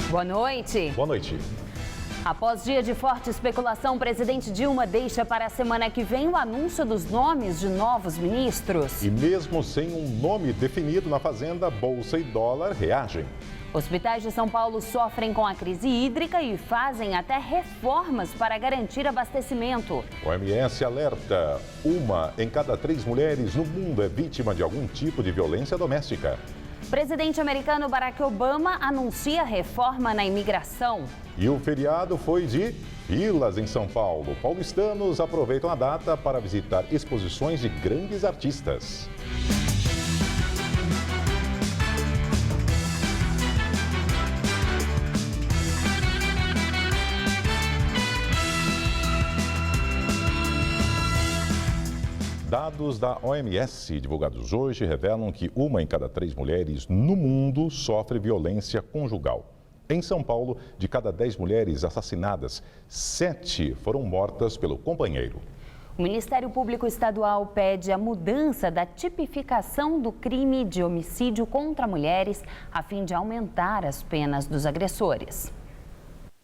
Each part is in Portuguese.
Boa noite. Boa noite. Após dia de forte especulação, o presidente Dilma deixa para a semana que vem o anúncio dos nomes de novos ministros. E mesmo sem um nome definido na Fazenda, Bolsa e dólar reagem. Hospitais de São Paulo sofrem com a crise hídrica e fazem até reformas para garantir abastecimento. O OMS alerta: 1 em cada 3 mulheres no mundo é vítima de algum tipo de violência doméstica. Presidente americano Barack Obama anuncia reforma na imigração. E o feriado foi de filas em São Paulo. Paulistanos aproveitam a data para visitar exposições de grandes artistas. Dados da OMS divulgados hoje revelam que 1 em cada 3 mulheres no mundo sofre violência conjugal. Em São Paulo, de cada 10 mulheres assassinadas, 7 foram mortas pelo companheiro. O Ministério Público Estadual pede a mudança da tipificação do crime de homicídio contra mulheres, a fim de aumentar as penas dos agressores.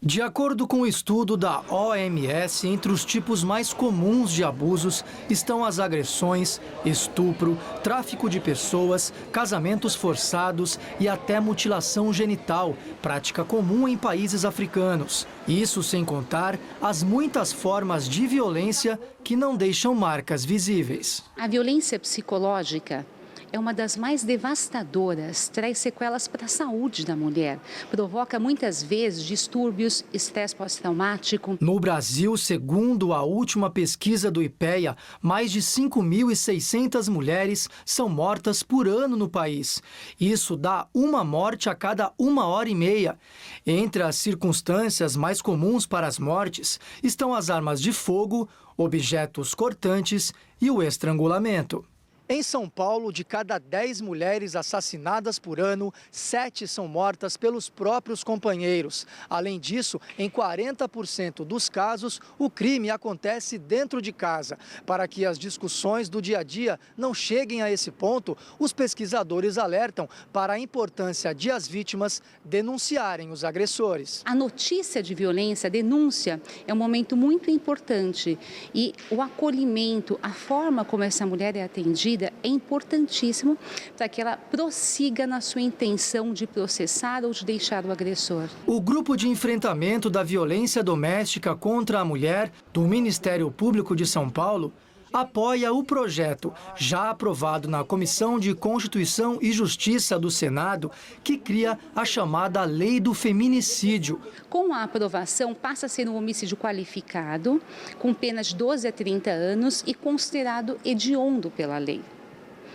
De acordo com o estudo da OMS, entre os tipos mais comuns de abusos estão as agressões, estupro, tráfico de pessoas, casamentos forçados e até mutilação genital, prática comum em países africanos. Isso sem contar as muitas formas de violência que não deixam marcas visíveis. A violência psicológica é uma das mais devastadoras, traz sequelas para a saúde da mulher, provoca muitas vezes distúrbios, estresse pós-traumático. No Brasil, segundo a última pesquisa do IPEA, mais de 5.600 mulheres são mortas por ano no país. Isso dá uma morte a cada 1h30. Entre as circunstâncias mais comuns para as mortes estão as armas de fogo, objetos cortantes e o estrangulamento. Em São Paulo, de cada 10 mulheres assassinadas por ano, 7 são mortas pelos próprios companheiros. Além disso, em 40% dos casos, o crime acontece dentro de casa. Para que as discussões do dia a dia não cheguem a esse ponto, os pesquisadores alertam para a importância de as vítimas denunciarem os agressores. A notícia de violência, a denúncia, é um momento muito importante e o acolhimento, a forma como essa mulher é atendida, é importantíssimo para que ela prossiga na sua intenção de processar ou de deixar o agressor. O Grupo de Enfrentamento da Violência Doméstica contra a Mulher do Ministério Público de São Paulo apoia o projeto, já aprovado na Comissão de Constituição e Justiça do Senado, que cria a chamada Lei do Feminicídio. Com a aprovação, passa a ser um homicídio qualificado, com penas de 12 a 30 anos e considerado hediondo pela lei.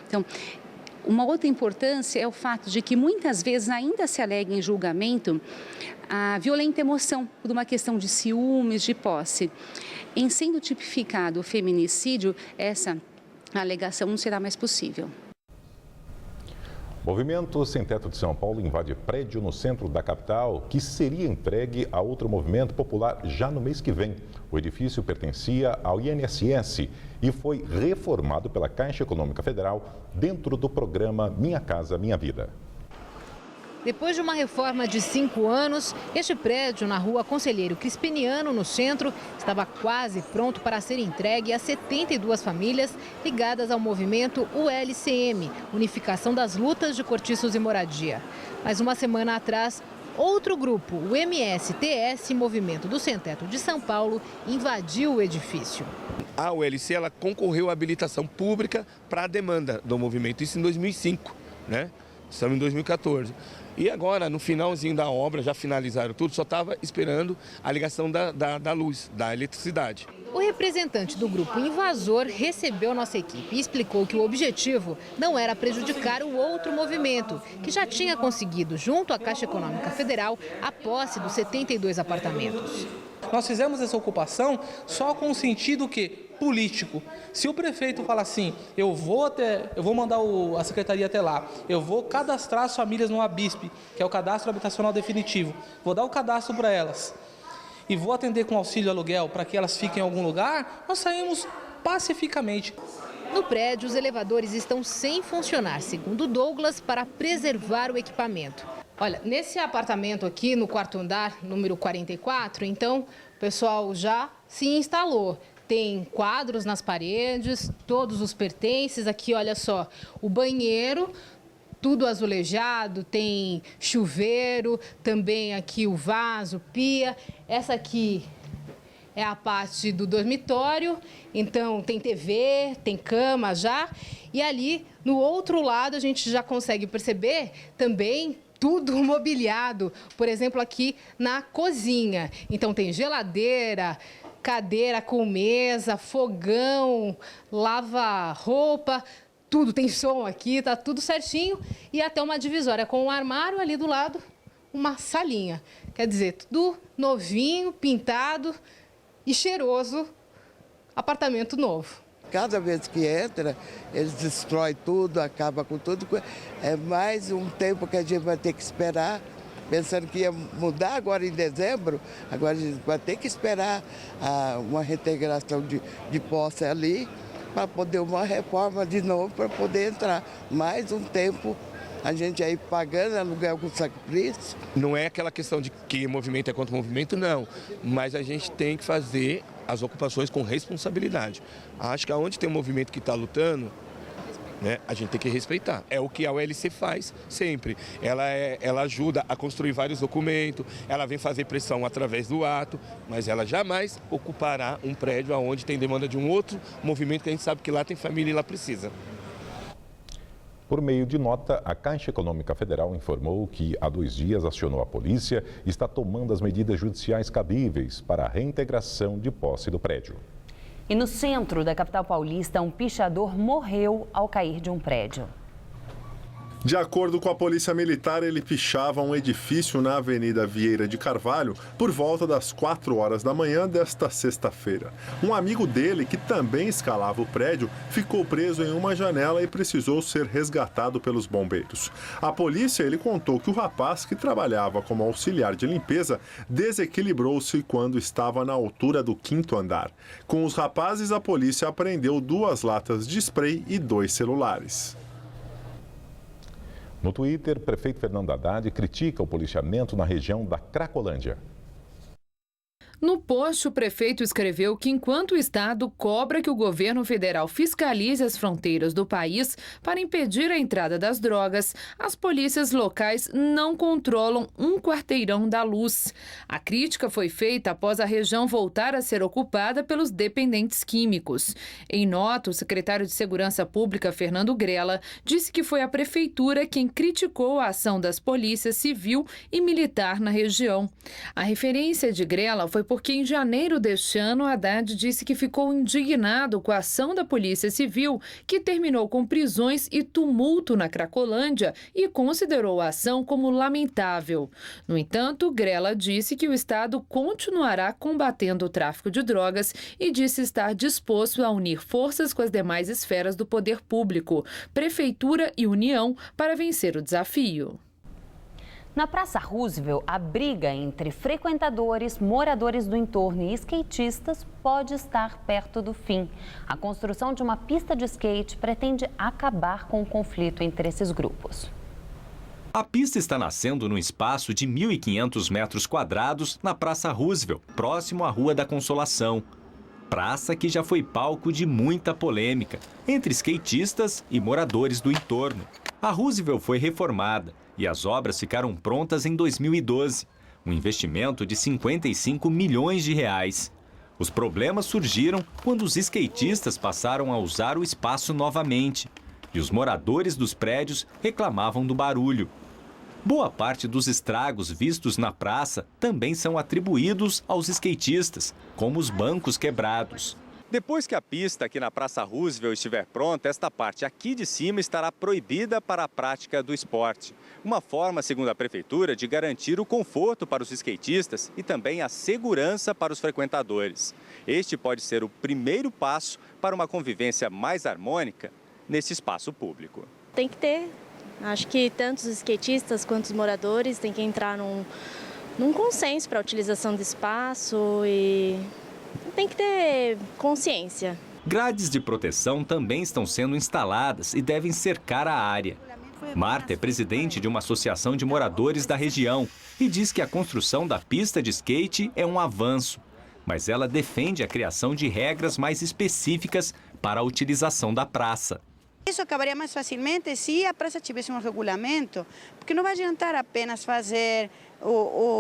Então, uma outra importância é o fato de que muitas vezes ainda se alega em julgamento a violenta emoção por uma questão de ciúmes, de posse. Em sendo tipificado o feminicídio, essa alegação não será mais possível. Movimento Sem Teto de São Paulo invade prédio no centro da capital que seria entregue a outro movimento popular já no mês que vem. O edifício pertencia ao INSS e foi reformado pela Caixa Econômica Federal dentro do programa Minha Casa Minha Vida. Depois de uma reforma de 5 anos, este prédio na rua Conselheiro Crispiniano, no centro, estava quase pronto para ser entregue a 72 famílias ligadas ao movimento ULCM, Unificação das Lutas de Cortiços e Moradia. Mas uma semana atrás, outro grupo, o MSTS, Movimento do Sem Teto de São Paulo, invadiu o edifício. A ULC ela concorreu à habilitação pública para a demanda do movimento, isso em 2005, né? Estamos em 2014. E agora, no finalzinho da obra, já finalizaram tudo, só estava esperando a ligação da luz, da eletricidade. O representante do grupo invasor recebeu nossa equipe e explicou que o objetivo não era prejudicar o outro movimento, que já tinha conseguido, junto à Caixa Econômica Federal, a posse dos 72 apartamentos. Nós fizemos essa ocupação só com o sentido que político. Se o prefeito fala assim, eu vou mandar a secretaria até lá, eu vou cadastrar as famílias no ABISP, que é o cadastro habitacional definitivo, vou dar o cadastro para elas e vou atender com auxílio aluguel para que elas fiquem em algum lugar, nós saímos pacificamente. No prédio, os elevadores estão sem funcionar, segundo Douglas, para preservar o equipamento. Olha, nesse apartamento aqui, no quarto andar, número 44, então, o pessoal já se instalou. Tem quadros nas paredes, todos os pertences. Aqui, olha só, o banheiro, tudo azulejado, tem chuveiro, também aqui o vaso, pia. Essa aqui é a parte do dormitório, então tem TV, tem cama já. E ali, no outro lado, a gente já consegue perceber também tudo mobiliado, por exemplo, aqui na cozinha. Então tem geladeira, cadeira com mesa, fogão, lava-roupa, tudo, tem som aqui, tá tudo certinho. E até uma divisória com um armário ali do lado, uma salinha. Quer dizer, tudo novinho, pintado e cheiroso, apartamento novo. Cada vez que entra, eles destroem tudo, acaba com tudo. É mais um tempo que a gente vai ter que esperar, pensando que ia mudar agora em dezembro, agora a gente vai ter que esperar uma reintegração de posse ali, para poder uma reforma de novo, para poder entrar. Mais um tempo a gente aí pagando aluguel com sacrifício. Não é aquela questão de que movimento é contra o movimento, não. Mas a gente tem que fazer as ocupações com responsabilidade. Acho que aonde tem um movimento que está lutando, né, a gente tem que respeitar. É o que a ULC faz sempre. Ela ajuda a construir vários documentos, ela vem fazer pressão através do ato, mas ela jamais ocupará um prédio aonde tem demanda de um outro movimento que a gente sabe que lá tem família e lá precisa. Por meio de nota, a Caixa Econômica Federal informou que há 2 dias acionou a polícia e está tomando as medidas judiciais cabíveis para a reintegração de posse do prédio. E no centro da capital paulista, um pichador morreu ao cair de um prédio. De acordo com a Polícia Militar, ele pichava um edifício na Avenida Vieira de Carvalho por volta das 4 horas da manhã desta sexta-feira. Um amigo dele, que também escalava o prédio, ficou preso em uma janela e precisou ser resgatado pelos bombeiros. A polícia, ele contou que o rapaz, que trabalhava como auxiliar de limpeza, desequilibrou-se quando estava na altura do 5º andar. Com os rapazes, a polícia apreendeu 2 latas de spray e 2 celulares. No Twitter, prefeito Fernando Haddad critica o policiamento na região da Cracolândia. No post, o prefeito escreveu que enquanto o Estado cobra que o governo federal fiscalize as fronteiras do país para impedir a entrada das drogas, as polícias locais não controlam um quarteirão da luz. A crítica foi feita após a região voltar a ser ocupada pelos dependentes químicos. Em nota, o secretário de Segurança Pública, Fernando Grella, disse que foi a prefeitura quem criticou a ação das polícias civil e militar na região. A referência de Grella foi porque em janeiro deste ano, Haddad disse que ficou indignado com a ação da Polícia Civil, que terminou com prisões e tumulto na Cracolândia, e considerou a ação como lamentável. No entanto, Grella disse que o Estado continuará combatendo o tráfico de drogas e disse estar disposto a unir forças com as demais esferas do poder público, Prefeitura e União, para vencer o desafio. Na Praça Roosevelt, a briga entre frequentadores, moradores do entorno e skatistas pode estar perto do fim. A construção de uma pista de skate pretende acabar com o conflito entre esses grupos. A pista está nascendo num espaço de 1.500 metros quadrados na Praça Roosevelt, próximo à Rua da Consolação. Praça que já foi palco de muita polêmica entre skatistas e moradores do entorno. A Roosevelt foi reformada e as obras ficaram prontas em 2012, um investimento de 55 milhões de reais. Os problemas surgiram quando os skatistas passaram a usar o espaço novamente e os moradores dos prédios reclamavam do barulho. Boa parte dos estragos vistos na praça também são atribuídos aos skatistas, como os bancos quebrados. Depois que a pista aqui na Praça Roosevelt estiver pronta, esta parte aqui de cima estará proibida para a prática do esporte. Uma forma, segundo a Prefeitura, de garantir o conforto para os skatistas e também a segurança para os frequentadores. Este pode ser o primeiro passo para uma convivência mais harmônica nesse espaço público. Tem que ter. Acho que tanto os skatistas quanto os moradores têm que entrar num consenso para a utilização do espaço e tem que ter consciência. Grades de proteção também estão sendo instaladas e devem cercar a área. Marta é presidente de uma associação de moradores da região e diz que a construção da pista de skate é um avanço. Mas ela defende a criação de regras mais específicas para a utilização da praça. Isso acabaria mais facilmente se a praça tivesse um regulamento, porque não vai adiantar apenas fazer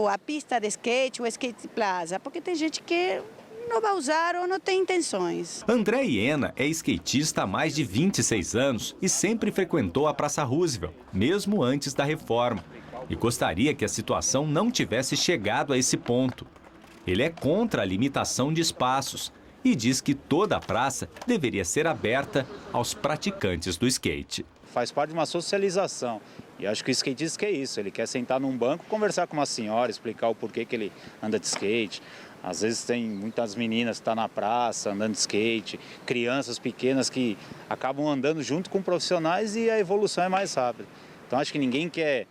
a pista de skate, o skate plaza, porque tem gente que não vai usar ou não tem intenções. André Iena é skatista há mais de 26 anos e sempre frequentou a Praça Roosevelt, mesmo antes da reforma. E gostaria que a situação não tivesse chegado a esse ponto. Ele é contra a limitação de espaços e diz que toda a praça deveria ser aberta aos praticantes do skate. Faz parte de uma socialização. E acho que o skatista quer isso. Ele quer sentar num banco, conversar com uma senhora, explicar o porquê que ele anda de skate. Às vezes tem muitas meninas que estão na praça andando de skate, crianças pequenas que acabam andando junto com profissionais e a evolução é mais rápida. Então acho que ninguém quer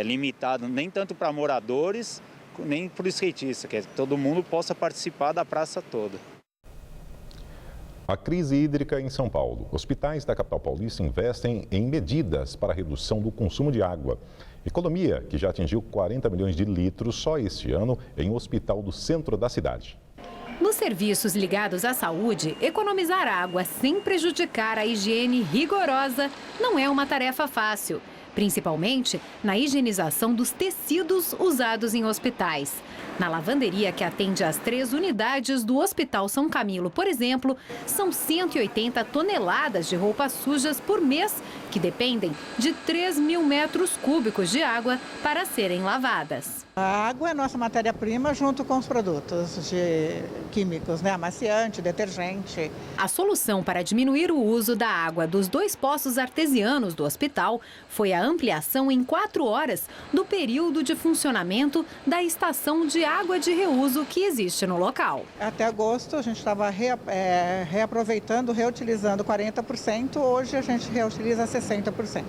limitado nem tanto para moradores, nem para o skatista, que todo mundo possa participar da praça toda. A crise hídrica em São Paulo. Hospitais da capital paulista investem em medidas para a redução do consumo de água. Economia que já atingiu 40 milhões de litros só este ano em um hospital do centro da cidade. Nos serviços ligados à saúde, economizar água sem prejudicar a higiene rigorosa não é uma tarefa fácil, principalmente na higienização dos tecidos usados em hospitais. Na lavanderia que atende às 3 unidades do Hospital São Camilo, por exemplo, são 180 toneladas de roupas sujas por mês, que dependem de 3.000 metros cúbicos de água para serem lavadas. A água é nossa matéria-prima junto com os produtos químicos, amaciante, detergente. A solução para diminuir o uso da água dos 2 poços artesianos do hospital foi a ampliação em 4 horas do período de funcionamento da estação de água de reuso que existe no local. Até agosto a gente estava reaproveitando, reutilizando 40%, hoje a gente reutiliza 60%.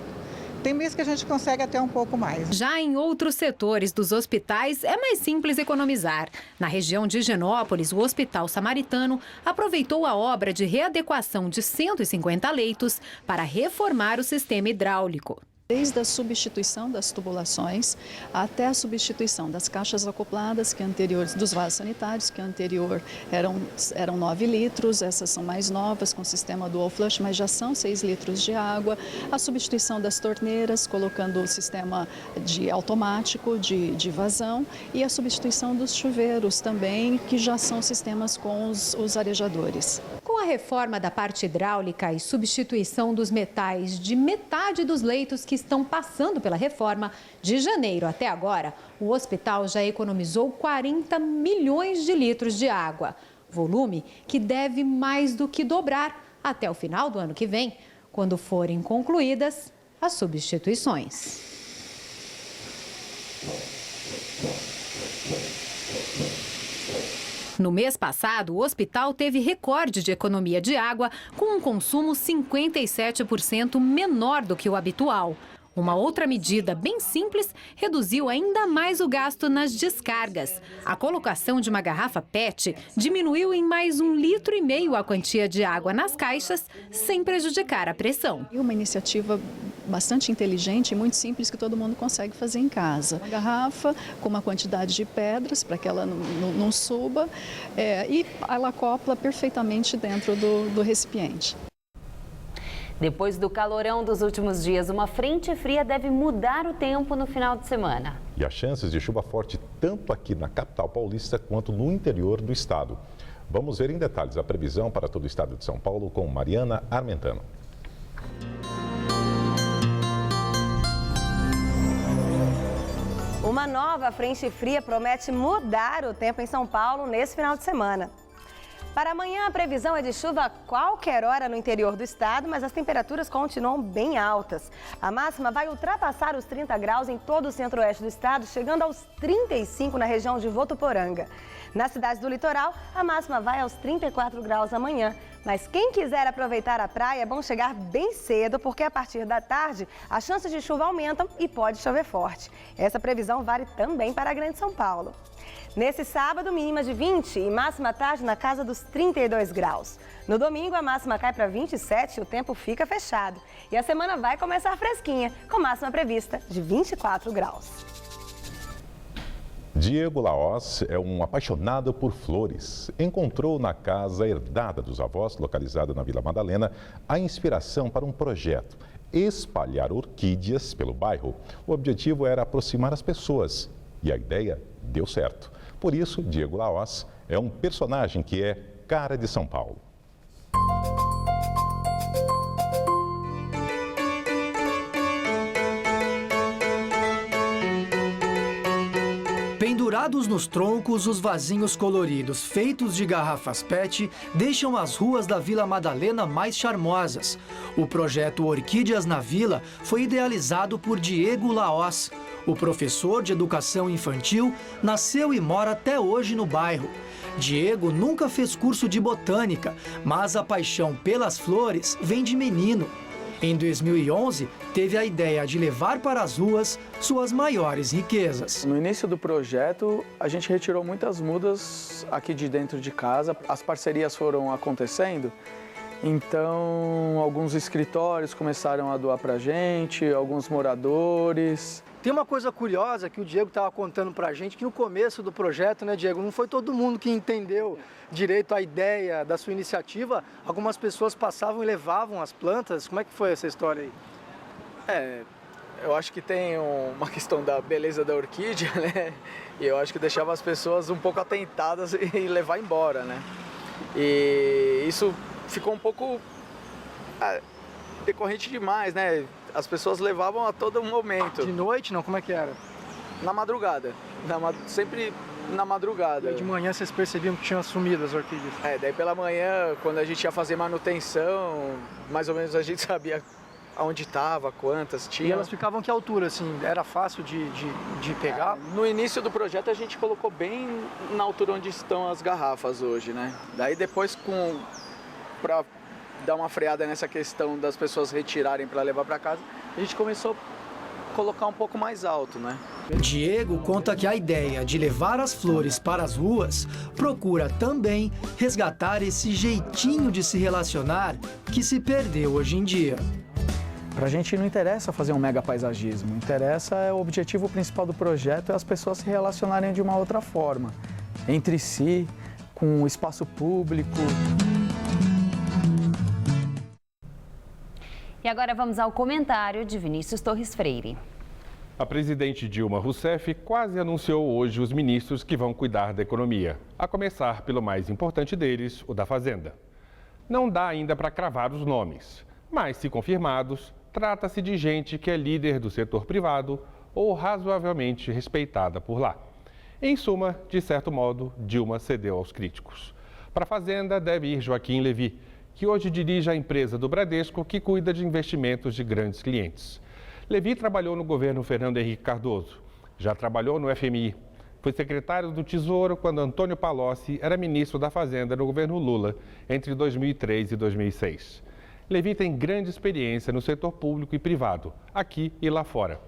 Tem mês que a gente consegue até um pouco mais. Já em outros setores dos hospitais, é mais simples economizar. Na região de Higienópolis, o Hospital Samaritano aproveitou a obra de readequação de 150 leitos para reformar o sistema hidráulico. Desde a substituição das tubulações até a substituição das caixas acopladas, que anteriores, dos vasos sanitários, que anterior eram 9 litros, essas são mais novas, com sistema dual flush, mas já são 6 litros de água. A substituição das torneiras, colocando o sistema automático de vazão, e a substituição dos chuveiros também, que já são sistemas com os arejadores. Com a reforma da parte hidráulica e substituição dos metais de metade dos leitos que estão passando pela reforma, de janeiro até agora, o hospital já economizou 40 milhões de litros de água. Volume que deve mais do que dobrar até o final do ano que vem, quando forem concluídas as substituições. No mês passado, o hospital teve recorde de economia de água, com um consumo 57% menor do que o habitual. Uma outra medida bem simples reduziu ainda mais o gasto nas descargas. A colocação de uma garrafa PET diminuiu em mais 1,5 litro a quantia de água nas caixas, sem prejudicar a pressão. É uma iniciativa bastante inteligente e muito simples que todo mundo consegue fazer em casa. Uma garrafa com uma quantidade de pedras para que ela não suba e ela acopla perfeitamente dentro do recipiente. Depois do calorão dos últimos dias, uma frente fria deve mudar o tempo no final de semana. E as chances de chuva forte tanto aqui na capital paulista quanto no interior do estado. Vamos ver em detalhes a previsão para todo o estado de São Paulo com Mariana Armentano. Uma nova frente fria promete mudar o tempo em São Paulo nesse final de semana. Para amanhã, a previsão é de chuva a qualquer hora no interior do estado, mas as temperaturas continuam bem altas. A máxima vai ultrapassar os 30 graus em todo o centro-oeste do estado, chegando aos 35 na região de Votuporanga. Nas cidades do litoral, a máxima vai aos 34 graus amanhã. Mas quem quiser aproveitar a praia, é bom chegar bem cedo, porque a partir da tarde, as chances de chuva aumentam e pode chover forte. Essa previsão vale também para a Grande São Paulo. Nesse sábado, mínima de 20 e máxima tarde na casa dos 32 graus. No domingo, a máxima cai para 27 e o tempo fica fechado. E a semana vai começar fresquinha, com máxima prevista de 24 graus. Diego Laos é um apaixonado por flores. Encontrou na casa herdada dos avós, localizada na Vila Madalena, a inspiração para um projeto: espalhar orquídeas pelo bairro. O objetivo era aproximar as pessoas e a ideia deu certo. Por isso, Diego Laos é um personagem que é cara de São Paulo. Pendurados nos troncos, os vasinhos coloridos feitos de garrafas PET deixam as ruas da Vila Madalena mais charmosas. O projeto Orquídeas na Vila foi idealizado por Diego Laos. O professor de educação infantil nasceu e mora até hoje no bairro. Diego nunca fez curso de botânica, mas a paixão pelas flores vem de menino. Em 2011, teve a ideia de levar para as ruas suas maiores riquezas. No início do projeto, a gente retirou muitas mudas aqui de dentro de casa. As parcerias foram acontecendo, então alguns escritórios começaram a doar para a gente, alguns moradores. Tem uma coisa curiosa que o Diego estava contando para a gente, que no começo do projeto, né, Diego, não foi todo mundo que entendeu direito a ideia da sua iniciativa. Algumas pessoas passavam e levavam as plantas. Como é que foi essa história aí? Eu acho que tem uma questão da beleza da orquídea, né? E eu acho que deixava as pessoas um pouco atentadas e levar embora, né? E isso ficou um pouco decorrente demais, né? As pessoas levavam a todo momento. De noite, não? Como é que era? Na madrugada. Sempre na madrugada. E aí de manhã vocês percebiam que tinham sumido as orquídeas? Daí pela manhã, quando a gente ia fazer manutenção, mais ou menos a gente sabia aonde estava, quantas tinha. E elas ficavam que altura, assim? Era fácil de pegar? No início do projeto a gente colocou bem na altura onde estão as garrafas hoje, né? Daí depois, para dar uma freada nessa questão das pessoas retirarem para levar para casa, a gente começou a colocar um pouco mais alto, né? Diego conta que a ideia de levar as flores para as ruas procura também resgatar esse jeitinho de se relacionar que se perdeu hoje em dia. Para a gente não interessa fazer um mega paisagismo, o objetivo principal do projeto é as pessoas se relacionarem de uma outra forma, entre si, com o espaço público. E agora vamos ao comentário de Vinícius Torres Freire. A presidente Dilma Rousseff quase anunciou hoje os ministros que vão cuidar da economia, a começar pelo mais importante deles, o da Fazenda. Não dá ainda para cravar os nomes, mas se confirmados, trata-se de gente que é líder do setor privado ou razoavelmente respeitada por lá. Em suma, de certo modo, Dilma cedeu aos críticos. Para a Fazenda deve ir Joaquim Levy, que hoje dirige a empresa do Bradesco que cuida de investimentos de grandes clientes. Levy trabalhou no governo Fernando Henrique Cardoso, já trabalhou no FMI, foi secretário do Tesouro quando Antônio Palocci era ministro da Fazenda no governo Lula, entre 2003 e 2006. Levy tem grande experiência no setor público e privado, aqui e lá fora.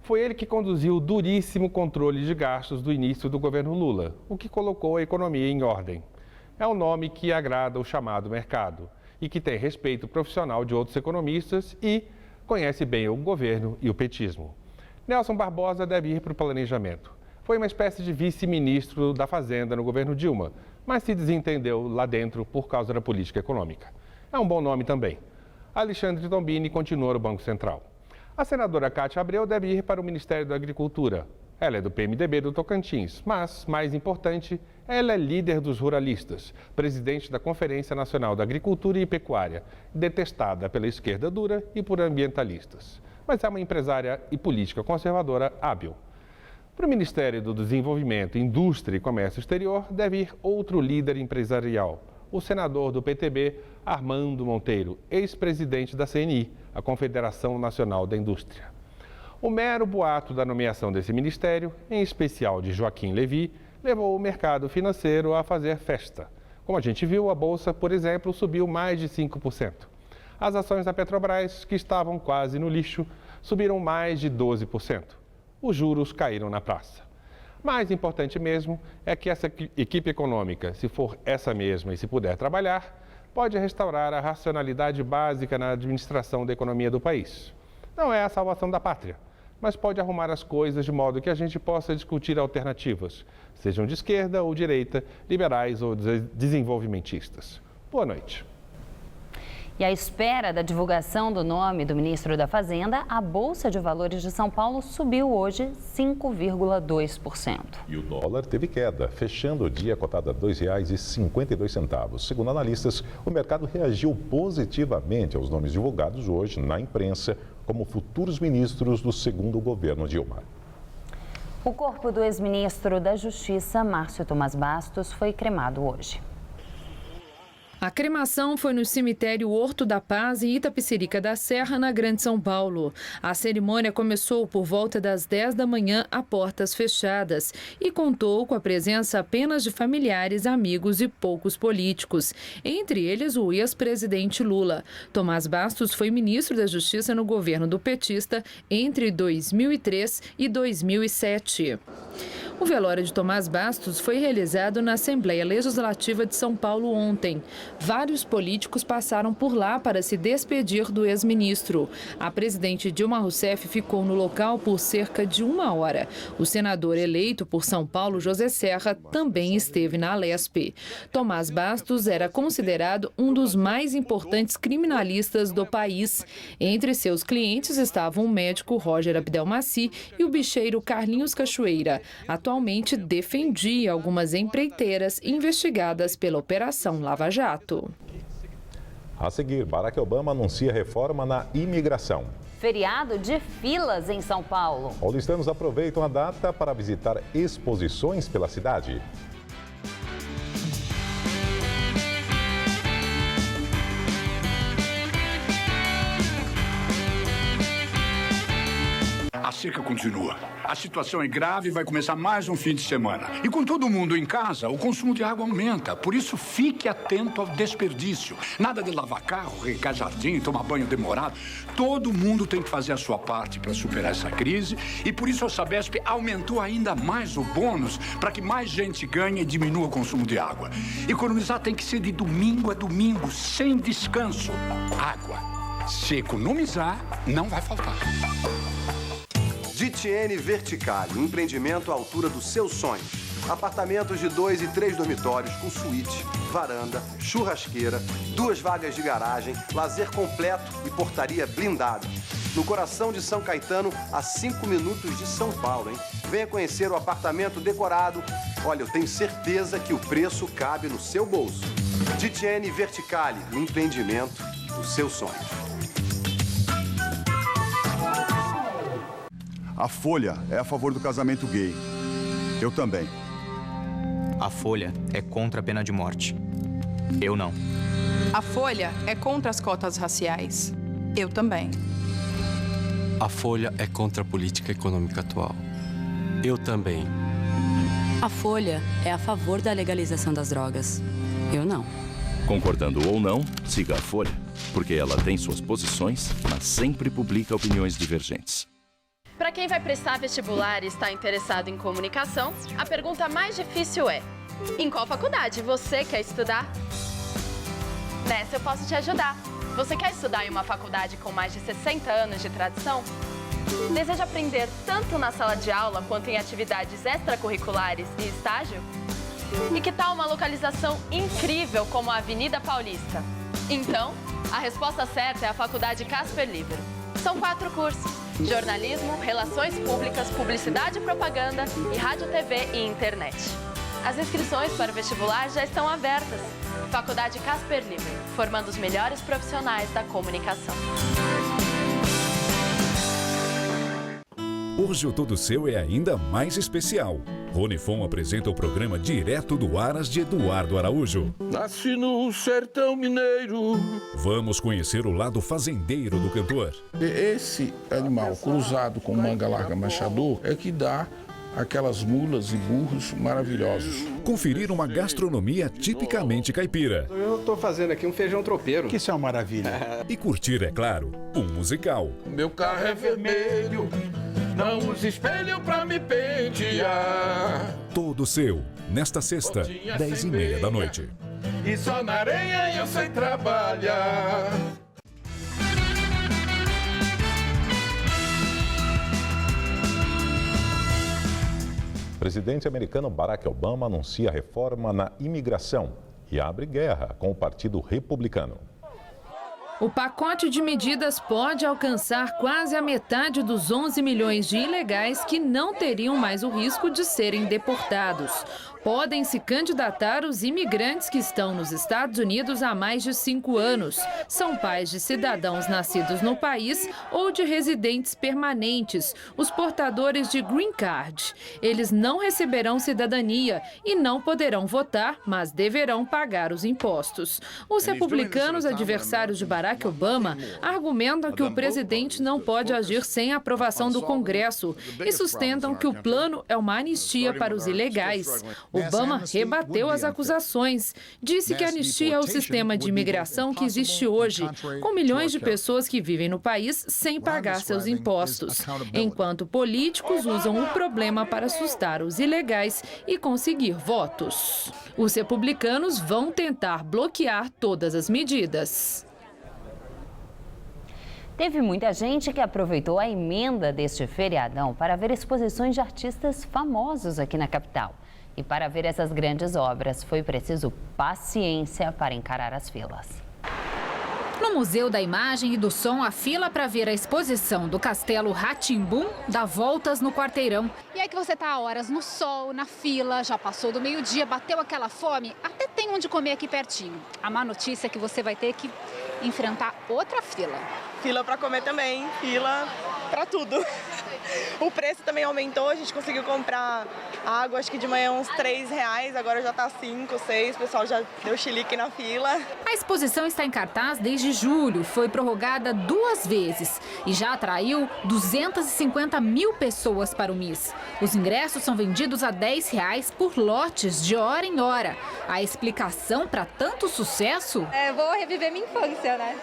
Foi ele que conduziu o duríssimo controle de gastos do início do governo Lula, o que colocou a economia em ordem. É um nome que agrada o chamado mercado e que tem respeito profissional de outros economistas e conhece bem o governo e o petismo. Nelson Barbosa deve ir para o planejamento. Foi uma espécie de vice-ministro da Fazenda no governo Dilma, mas se desentendeu lá dentro por causa da política econômica. É um bom nome também. Alexandre Tombini continua no Banco Central. A senadora Cátia Abreu deve ir para o Ministério da Agricultura. Ela é do PMDB do Tocantins, mas, mais importante, ela é líder dos ruralistas, presidente da Conferência Nacional da Agricultura e Pecuária, detestada pela esquerda dura e por ambientalistas. Mas é uma empresária e política conservadora hábil. Para o Ministério do Desenvolvimento, Indústria e Comércio Exterior, deve ir outro líder empresarial, o senador do PTB, Armando Monteiro, ex-presidente da CNI, a Confederação Nacional da Indústria. O mero boato da nomeação desse ministério, em especial de Joaquim Levy, levou o mercado financeiro a fazer festa. Como a gente viu, a Bolsa, por exemplo, subiu mais de 5%. As ações da Petrobras, que estavam quase no lixo, subiram mais de 12%. Os juros caíram na praça. Mais importante mesmo é que essa equipe econômica, se for essa mesma e se puder trabalhar, pode restaurar a racionalidade básica na administração da economia do país. Não é a salvação da pátria, mas pode arrumar as coisas de modo que a gente possa discutir alternativas, sejam de esquerda ou direita, liberais ou desenvolvimentistas. Boa noite. E à espera da divulgação do nome do ministro da Fazenda, a Bolsa de Valores de São Paulo subiu hoje 5,2%. E o dólar teve queda, fechando o dia cotado a R$ 2,52. Segundo analistas, o mercado reagiu positivamente aos nomes divulgados hoje na imprensa como futuros ministros do segundo governo Dilma. O corpo do ex-ministro da Justiça, Márcio Tomás Bastos, foi cremado hoje. A cremação foi no cemitério Horto da Paz, em Itapecerica da Serra, na Grande São Paulo. A cerimônia começou por volta das 10 da manhã a portas fechadas e contou com a presença apenas de familiares, amigos e poucos políticos, entre eles o ex-presidente Lula. Tomás Bastos foi ministro da Justiça no governo do petista entre 2003 e 2007. O velório de Tomás Bastos foi realizado na Assembleia Legislativa de São Paulo ontem. Vários políticos passaram por lá para se despedir do ex-ministro. A presidente Dilma Rousseff ficou no local por cerca de 1 hora. O senador eleito por São Paulo, José Serra, também esteve na Alesp. Tomás Bastos era considerado um dos mais importantes criminalistas do país. Entre seus clientes estavam o médico Roger Abdelmaci e o bicheiro Carlinhos Cachoeira. Atualmente defendia algumas empreiteiras investigadas pela Operação Lava Jato. A seguir, Barack Obama anuncia reforma na imigração. Feriado de filas em São Paulo. Paulistanos aproveitam a data para visitar exposições pela cidade. A seca continua. A situação é grave e vai começar mais um fim de semana. E com todo mundo em casa, o consumo de água aumenta. Por isso, fique atento ao desperdício. Nada de lavar carro, regar jardim, tomar banho demorado. Todo mundo tem que fazer a sua parte para superar essa crise. E por isso a Sabesp aumentou ainda mais o bônus para que mais gente ganhe e diminua o consumo de água. Economizar tem que ser de domingo a domingo, sem descanso. Água. Se economizar, não vai faltar. GTN Verticale, um empreendimento à altura dos seus sonhos. Apartamentos de 2 e 3 dormitórios com suíte, varanda, churrasqueira, 2 vagas de garagem, lazer completo e portaria blindada. No coração de São Caetano, a 5 minutos de São Paulo, hein? Venha conhecer o apartamento decorado. Olha, eu tenho certeza que o preço cabe no seu bolso. GTN Verticale, um empreendimento dos seus sonhos. A Folha é a favor do casamento gay. Eu também. A Folha é contra a pena de morte. Eu não. A Folha é contra as cotas raciais. Eu também. A Folha é contra a política econômica atual. Eu também. A Folha é a favor da legalização das drogas. Eu não. Concordando ou não, siga a Folha, porque ela tem suas posições, mas sempre publica opiniões divergentes. Para quem vai prestar vestibular e está interessado em comunicação, a pergunta mais difícil é: em qual faculdade você quer estudar? Nessa eu posso te ajudar. Você quer estudar em uma faculdade com mais de 60 anos de tradição? Deseja aprender tanto na sala de aula quanto em atividades extracurriculares e estágio? E que tal uma localização incrível como a Avenida Paulista? Então, a resposta certa é a Faculdade Casper Libero. São 4 cursos: jornalismo, relações públicas, publicidade e propaganda e rádio, TV e internet. As inscrições para o vestibular já estão abertas. Faculdade Casper Libero, formando os melhores profissionais da comunicação. Hoje o Todo Seu é ainda mais especial. Ronifon apresenta o programa Direto do Aras de Eduardo Araújo. Nasci no sertão mineiro. Vamos conhecer o lado fazendeiro do cantor. Esse animal cruzado com manga larga manchador é que dá aquelas mulas e burros maravilhosos. Conferir uma gastronomia tipicamente caipira. Eu estou fazendo aqui um feijão tropeiro. Que isso é uma maravilha. E curtir, é claro, um musical. Meu carro é vermelho Não use espelho pra me pentear. Todo seu, nesta sexta, 10h30 da noite. E só na areia eu sei trabalhar. O presidente americano Barack Obama anuncia reforma na imigração e abre guerra com o Partido Republicano. O pacote de medidas pode alcançar quase a metade dos 11 milhões de ilegais que não teriam mais o risco de serem deportados. Podem se candidatar os imigrantes que estão nos Estados Unidos há mais de 5 anos. São pais de cidadãos nascidos no país ou de residentes permanentes, os portadores de Green Card. Eles não receberão cidadania e não poderão votar, mas deverão pagar os impostos. Os republicanos adversários de Barack Obama argumentam que o presidente não pode agir sem a aprovação do Congresso e sustentam que o plano é uma anistia para os ilegais. Obama rebateu as acusações. Disse que a anistia é o sistema de imigração que existe hoje, com milhões de pessoas que vivem no país sem pagar seus impostos, enquanto políticos usam o problema para assustar os ilegais e conseguir votos. Os republicanos vão tentar bloquear todas as medidas. Teve muita gente que aproveitou a emenda deste feriadão para ver exposições de artistas famosos aqui na capital. E para ver essas grandes obras, foi preciso paciência para encarar as filas. No Museu da Imagem e do Som, a fila para ver a exposição do Castelo Rá-Tim-Bum dá voltas no quarteirão. E aí que você tá horas no sol, na fila, já passou do meio-dia, bateu aquela fome, até tem onde comer aqui pertinho. A má notícia é que você vai ter que enfrentar outra fila. Fila para comer também, fila para tudo. O preço também aumentou, a gente conseguiu comprar água, acho que de manhã uns R$3, agora já tá 5, 6, o pessoal já deu chilique na fila. A exposição está em cartaz desde julho, foi prorrogada 2 vezes e já atraiu 250 mil pessoas para o MIS. Os ingressos são vendidos a R$10 por lotes de hora em hora. A explicação para tanto sucesso? Vou reviver minha infância, né?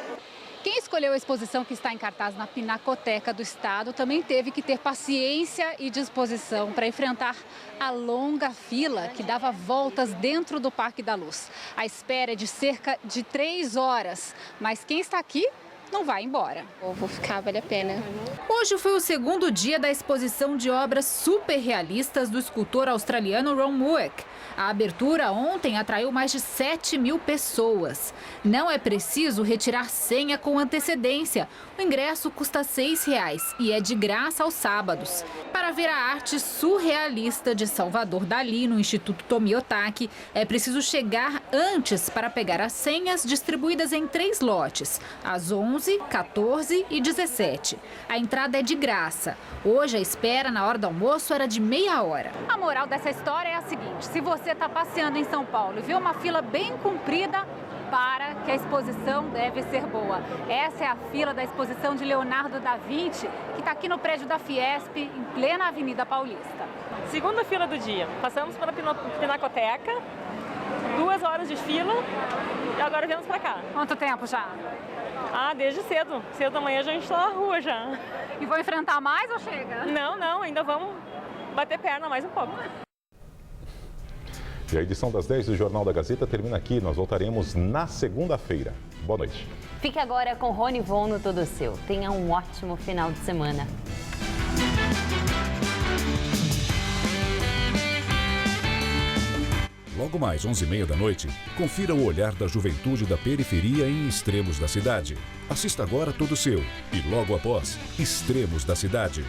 Quem escolheu a exposição que está em cartaz na Pinacoteca do Estado também teve que ter paciência e disposição para enfrentar a longa fila que dava voltas dentro do Parque da Luz. A espera é de cerca de 3 horas, mas quem está aqui não vai embora. Vou ficar, vale a pena. Hoje foi o segundo dia da exposição de obras super realistas do escultor australiano Ron Mueck. A abertura ontem atraiu mais de 7 mil pessoas. Não é preciso retirar senha com antecedência. O ingresso custa R$6 e é de graça aos sábados. Para ver a arte surrealista de Salvador Dalí no Instituto Tomiotaki, é preciso chegar antes para pegar as senhas distribuídas em 3 lotes, às 11, 14 e 17. A entrada é de graça. Hoje a espera na hora do almoço era de meia hora. A moral dessa história é a seguinte: se você está passeando em São Paulo e vê uma fila bem comprida, para que a exposição deve ser boa. Essa é a fila da exposição de Leonardo da Vinci, que está aqui no prédio da Fiesp, em plena Avenida Paulista. Segunda fila do dia. Passamos pela Pinacoteca, 2 horas de fila e agora viemos para cá. Quanto tempo já? Desde cedo. Cedo da manhã a gente está na rua já. E vou enfrentar mais ou chega? Não, ainda vamos bater perna mais um pouco. E a edição das 10 do Jornal da Gazeta termina aqui. Nós voltaremos na segunda-feira. Boa noite. Fique agora com Rony Von no Tudo Seu. Tenha um ótimo final de semana. Logo mais 11h30 da noite, confira o olhar da juventude da periferia em extremos da cidade. Assista agora Tudo Seu e logo após, Extremos da Cidade.